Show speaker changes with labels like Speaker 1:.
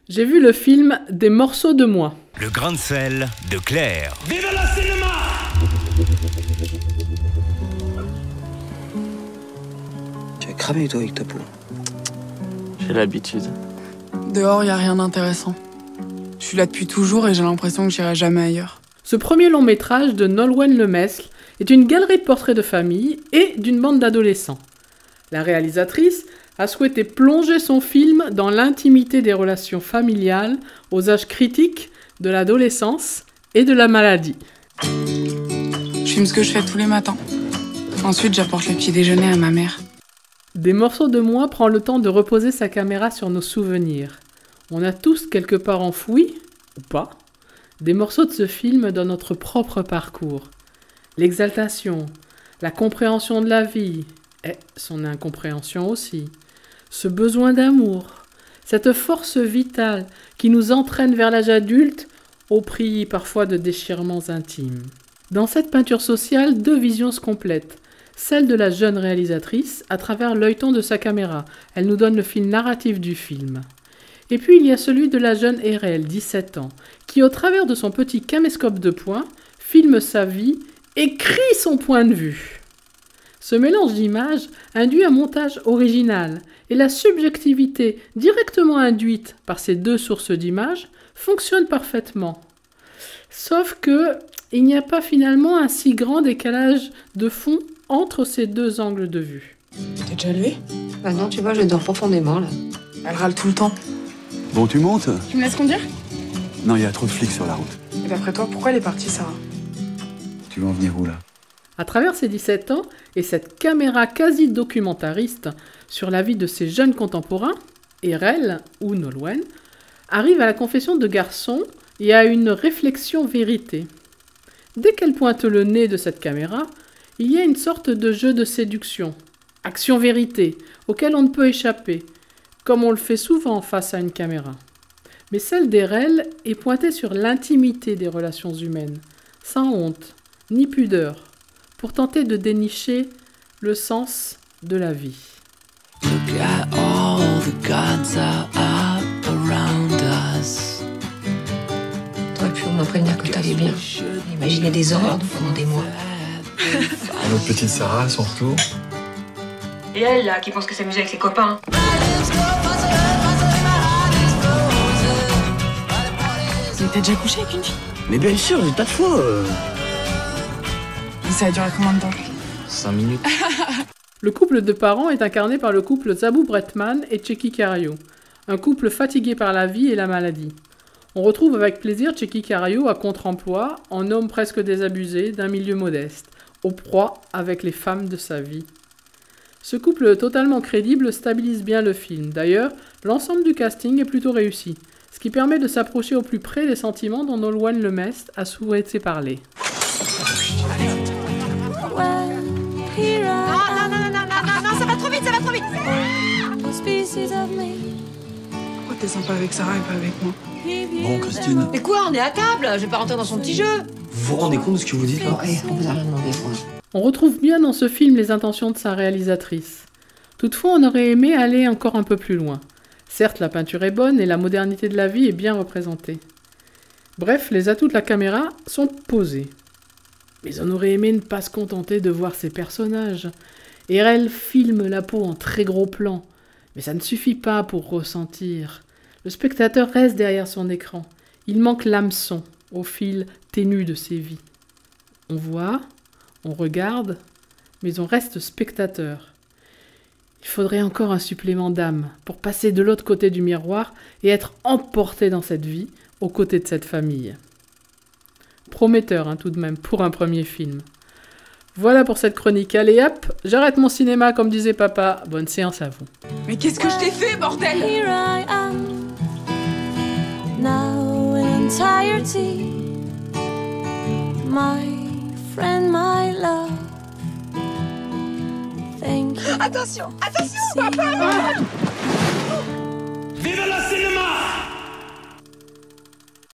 Speaker 1: J'ai vu le film Des morceaux de moi.
Speaker 2: Le grain de sel de Claire.
Speaker 3: Vive le cinéma!
Speaker 4: Tu as cramé toi avec ta peau.
Speaker 5: J'ai l'habitude.
Speaker 6: Dehors, y a rien d'intéressant. Je suis là depuis toujours et j'ai l'impression que j'irai jamais ailleurs.
Speaker 1: Ce premier long métrage de Nolwenn Lemesle est une galerie de portraits de famille et d'une bande d'adolescents. La réalisatrice a souhaité plonger son film dans l'intimité des relations familiales aux âges critiques de l'adolescence et de la maladie.
Speaker 6: Je filme ce que je fais tous les matins. Ensuite, j'apporte le petit déjeuner à ma mère.
Speaker 1: Des morceaux de moi prend le temps de reposer sa caméra sur nos souvenirs. On a tous quelque part enfoui, ou pas, des morceaux de ce film dans notre propre parcours. L'exaltation, la compréhension de la vie, et son incompréhension aussi. Ce besoin d'amour, cette force vitale qui nous entraîne vers l'âge adulte au prix parfois de déchirements intimes. Dans cette peinture sociale, deux visions se complètent. Celle de la jeune réalisatrice à travers l'œilleton de sa caméra. Elle nous donne le fil narratif du film. Et puis il y a celui de la jeune Erel, 17 ans, qui au travers de son petit caméscope de poing, filme sa vie et crie son point de vue. Ce mélange d'images induit un montage original et la subjectivité directement induite par ces deux sources d'images fonctionne parfaitement. Sauf que il n'y a pas finalement un si grand décalage de fond entre ces deux angles de vue.
Speaker 6: T'es déjà levé?
Speaker 7: Bah non, tu vois, je dors profondément, là.
Speaker 6: Elle râle tout le temps.
Speaker 8: Bon, tu montes?
Speaker 6: Tu me laisses conduire?
Speaker 8: Non, il y a trop de flics sur la route.
Speaker 6: Et d'après toi, pourquoi elle est partie, Sarah?
Speaker 8: Tu vas en venir où, là?
Speaker 1: À travers ses 17 ans et cette caméra quasi documentariste sur la vie de ces jeunes contemporains, Erel, ou Nolwenn, arrive à la confession de garçon et à une réflexion vérité. Dès qu'elle pointe le nez de cette caméra, il y a une sorte de jeu de séduction, action-vérité, auquel on ne peut échapper, comme on le fait souvent face à une caméra. Mais celle d'Erel est pointée sur l'intimité des relations humaines, sans honte, ni pudeur, pour tenter de dénicher le sens de la vie.
Speaker 9: Look at all the gods are up around us.
Speaker 7: T'aurais pu au moins prévenir que t'allais bien. Imaginez des horreurs pendant des mois.
Speaker 8: Notre petite Sarah à son retour.
Speaker 7: Et elle, là, qui pense que s'amuser avec ses copains.
Speaker 6: Mais t'as déjà couché avec une fille?
Speaker 4: Mais bien sûr, des tas de fois.
Speaker 6: Et ça a duré combien de temps?
Speaker 4: 5 minutes.
Speaker 1: Le couple de parents est incarné par le couple Zabou Bretman et Tchéky Karyo, un couple fatigué par la vie et la maladie. On retrouve avec plaisir Tchéky Karyo à contre-emploi, en homme presque désabusé d'un milieu modeste, au proie avec les femmes de sa vie. Ce couple totalement crédible stabilise bien le film. D'ailleurs, l'ensemble du casting est plutôt réussi, ce qui permet de s'approcher au plus près des sentiments dont Nolwenn Lemesle a souhaité parler.
Speaker 7: Non, ça va trop vite, ça va trop vite.
Speaker 6: Pourquoi t'es sympa avec Sarah et pas avec moi?
Speaker 8: Bon, Christine.
Speaker 7: Mais quoi, on est à table, je vais pas rentrer dans son petit jeu.
Speaker 4: Vous vous rendez compte de ce que vous dites là?
Speaker 7: Ouais, on vous a rien demandé, quoi.
Speaker 1: On retrouve bien dans ce film les intentions de sa réalisatrice. Toutefois, on aurait aimé aller encore un peu plus loin. Certes, la peinture est bonne et la modernité de la vie est bien représentée. Bref, les atouts de la caméra sont posés. Mais on aurait aimé ne pas se contenter de voir ces personnages. Erel filme la peau en très gros plan, mais ça ne suffit pas pour ressentir. Le spectateur reste derrière son écran. Il manque l'hameçon au fil ténu de ses vies. On voit, on regarde, mais on reste spectateur. Il faudrait encore un supplément d'âme pour passer de l'autre côté du miroir et être emporté dans cette vie aux côtés de cette famille. Prometteur tout de même pour un premier film. Voilà pour cette chronique. Allez hop, j'arrête mon cinéma comme disait papa. Bonne séance à vous.
Speaker 6: Mais qu'est-ce que je t'ai fait, bordel?
Speaker 10: Here I am, now in entirety, my friend, my love. Thank you.
Speaker 6: Attention, papa!
Speaker 3: Vive le cinéma!